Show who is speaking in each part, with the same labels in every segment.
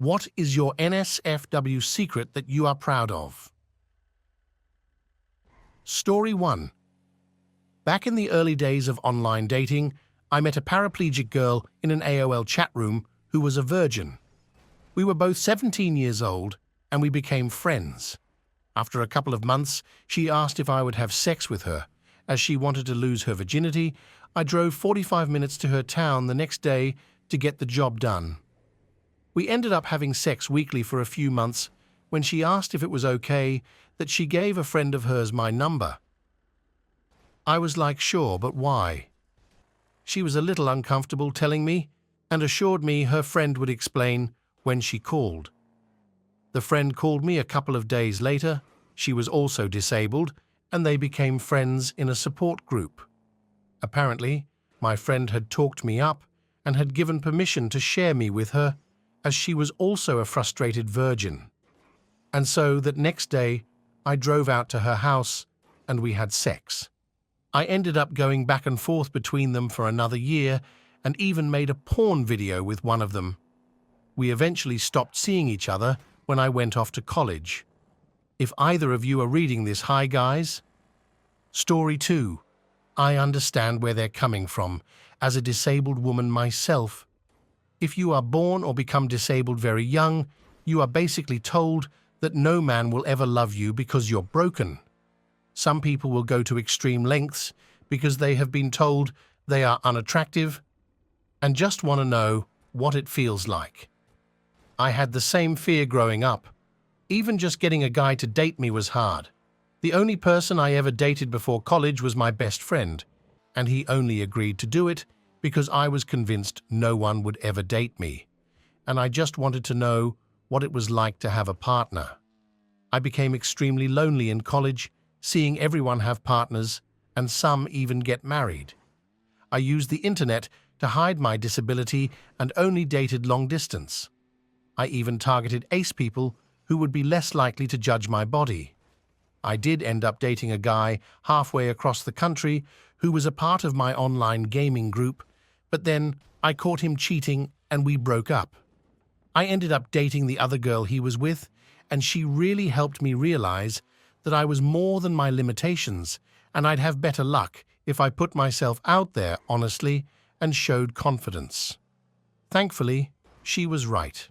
Speaker 1: What is your NSFW secret that you are proud of? Story 1. Back in the early days of online dating, I met a paraplegic girl in an AOL chat room who was a virgin. We were both 17 years old, and we became friends. After a couple of months, she asked if I would have sex with her. As she wanted to lose her virginity, I drove 45 minutes to her town the next day to get the job done. We ended up having sex weekly for a few months when she asked if it was okay that she gave a friend of hers my number. I was like, sure, but why? She was a little uncomfortable telling me and assured me her friend would explain when she called. The friend called me a couple of days later. She was also disabled, and they became friends in a support group. Apparently, my friend had talked me up and had given permission to share me with her, as she was also a frustrated virgin. And so that next day, I drove out to her house and we had sex. I ended up going back and forth between them for another year and even made a porn video with one of them. We eventually stopped seeing each other when I went off to college. If either of you are reading this, hi guys. Story 2. I understand where they're coming from. As a disabled woman myself, if you are born or become disabled very young, you are basically told that no man will ever love you because you're broken. Some people will go to extreme lengths because they have been told they are unattractive and just want to know what it feels like. I had the same fear growing up. Even just getting a guy to date me was hard. The only person I ever dated before college was my best friend, and he only agreed to do it because I was convinced no one would ever date me, and I just wanted to know what it was like to have a partner. I became extremely lonely in college, seeing everyone have partners, and some even get married. I used the internet to hide my disability and only dated long distance. I even targeted ace people who would be less likely to judge my body. I did end up dating a guy halfway across the country who was a part of my online gaming group, but then I caught him cheating and we broke up. I ended up dating the other girl he was with, and she really helped me realize that I was more than my limitations, and I'd have better luck if I put myself out there honestly and showed confidence. Thankfully, she was right.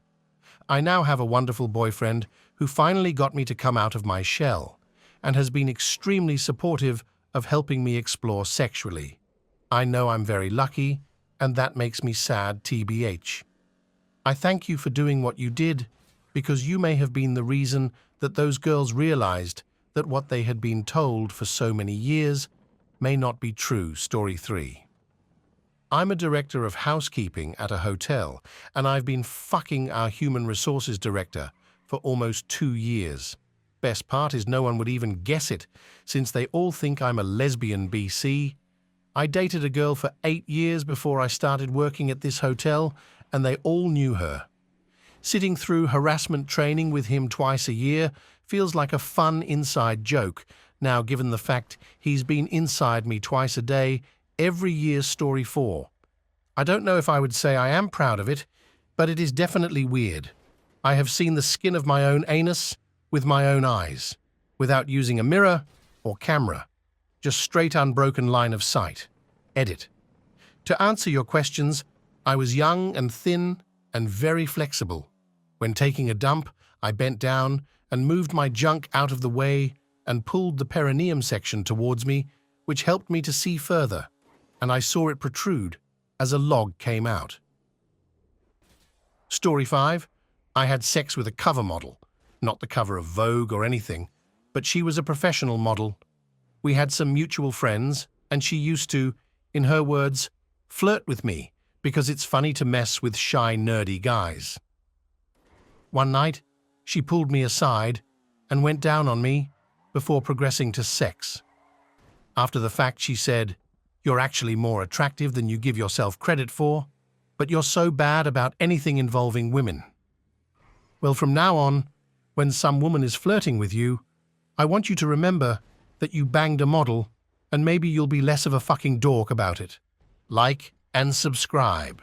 Speaker 1: I now have a wonderful boyfriend who finally got me to come out of my shell and has been extremely supportive of helping me explore sexually. I know I'm very lucky, and that makes me sad, TBH. I thank you for doing what you did, because you may have been the reason that those girls realized that what they had been told for so many years may not be true. Story 3. I'm a director of housekeeping at a hotel, and I've been fucking our human resources director for almost 2 years. Best part is no one would even guess it, since they all think I'm a lesbian, BC. I dated a girl for 8 years before I started working at this hotel, and they all knew her. Sitting through harassment training with him twice a year feels like a fun inside joke, now given the fact he's been inside me twice a day every year. Story 4. I don't know if I would say I am proud of it, but it is definitely weird. I have seen the skin of my own anus with my own eyes, without using a mirror or camera, just straight unbroken line of sight. Edit. To answer your questions, I was young and thin and very flexible. When taking a dump, I bent down and moved my junk out of the way and pulled the perineum section towards me, which helped me to see further, and I saw it protrude as a log came out. Story 5. I had sex with a cover model, not the cover of Vogue or anything, but she was a professional model. We had some mutual friends, and she used to, in her words, flirt with me because it's funny to mess with shy, nerdy guys. One night, she pulled me aside and went down on me before progressing to sex. After the fact, she said, "You're actually more attractive than you give yourself credit for, but you're so bad about anything involving women." Well, from now on, when some woman is flirting with you, I want you to remember that you banged a model, and maybe you'll be less of a fucking dork about it. Like and subscribe.